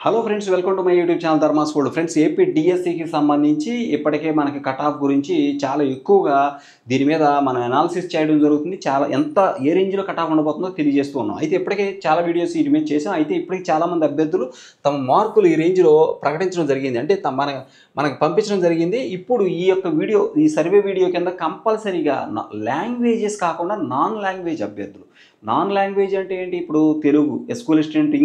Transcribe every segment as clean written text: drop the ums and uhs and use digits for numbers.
Hello friends, welcome to my YouTube channel Dharmas world. Friends, AP డిఎస్సికి సంబంధించి ఇప్పటికే మనకి కట్ ఆఫ్ గురించి చాలా ఎక్కువగా దీని మీద మనం అనాలిసిస్ చేయడం జరుగుతుంది. చాలా ఏ రేంజ్లో కట్ ఆఫ్ ఉండబోతుందో తెలియజేస్తూ ఉన్నాం. అయితే ఇప్పటికే చాలా వీడియోస్ వీటి మీద చేసాం. అయితే ఇప్పటికి చాలామంది అభ్యర్థులు తమ మార్కులు ఈ రేంజ్లో ప్రకటించడం జరిగింది. అంటే మనకు పంపించడం జరిగింది. ఇప్పుడు ఈ సర్వే వీడియో కింద కంపల్సరీగా లాంగ్వేజెస్ కాకుండా నాన్ లాంగ్వేజ్ అభ్యర్థులు, నాన్ లాంగ్వేజ్ అంటే ఏంటి? ఇప్పుడు Telugu school assistant,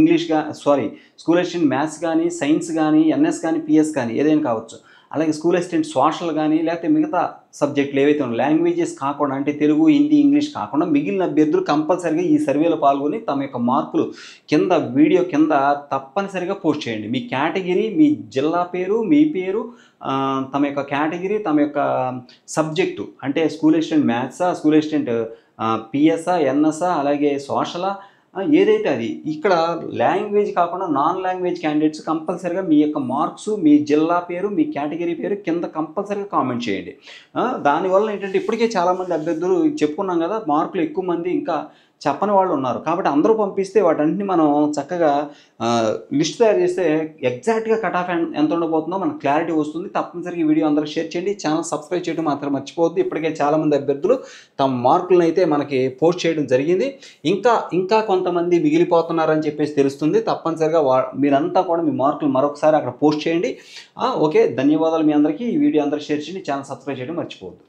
school assistant maths కానీ, సైన్స్ కానీ, ఎన్ఎస్ కానీ, పిఎస్ కానీ ఏదైనా కావచ్చు. అలాగే స్కూల్ అసిస్టెంట్ సోషల్ కానీ, లేకపోతే మిగతా సబ్జెక్టులు ఏవైతే ఉన్నాయో లాంగ్వేజెస్ కాకుండా, అంటే తెలుగు, హిందీ, ఇంగ్లీష్ కాకుండా మిగిలిన అభ్యర్థులు కంపల్సరీగా ఈ సర్వేలో పాల్గొని తమ యొక్క మార్కులు వీడియో కింద తప్పనిసరిగా పోస్ట్ చేయండి. మీ కేటగిరీ, మీ జిల్లా పేరు, మీ పేరు, తమ యొక్క కేటగిరీ, తమ యొక్క సబ్జెక్టు, అంటే స్కూల్ అసిస్టెంట్ మ్యాథ్సా, స్కూల్ అసిస్టెంట్ పిఎస్ఆ, ఎన్ఎస్ఆ, అలాగే సోషలా, ఏదైతే అది. ఇక్కడ లాంగ్వేజ్ కాకుండా నాన్ లాంగ్వేజ్ క్యాండిడేట్స్ కంపల్సరీగా మీ యొక్క మార్క్స్, మీ జిల్లా పేరు, మీ కేటగిరీ పేరు కింద కంపల్సరీగా కామెంట్ చేయండి. దానివల్ల ఏంటంటే ఇప్పటికే చాలామంది అభ్యర్థులు చెప్పుకున్నాం కదా, మార్కులు ఎక్కువ మంది ఇంకా చెప్పని వాళ్ళు ఉన్నారు. కాబట్టి అందరూ పంపిస్తే వాటన్నిటిని మనం చక్కగా లిస్ట్ తయారు చేస్తే ఎగ్జాక్ట్గా కట్ ఆఫ్ ఎంత ఉండబోతుందో మనకు క్లారిటీ వస్తుంది. తప్పనిసరిగా ఈ వీడియో అందరికి షేర్ చేయండి. ఛానల్ సబ్స్క్రైబ్ చేయడం మాత్రం మర్చిపోవద్దు. ఇప్పటికే చాలామంది అభ్యర్థులు తమ మార్కులను అయితే మనకి పోస్ట్ చేయడం జరిగింది. ఇంకా కొంతమంది మిగిలిపోతున్నారని చెప్పేసి తెలుస్తుంది. తప్పనిసరిగా మీరంతా కూడా మీ మార్కులు మరొకసారి అక్కడ పోస్ట్ చేయండి. ఓకే, ధన్యవాదాలు మీ అందరికీ. ఈ వీడియో అందరికి షేర్ చేయండి. ఛానల్ సబ్స్క్రైబ్ చేయడం మర్చిపోవద్దు.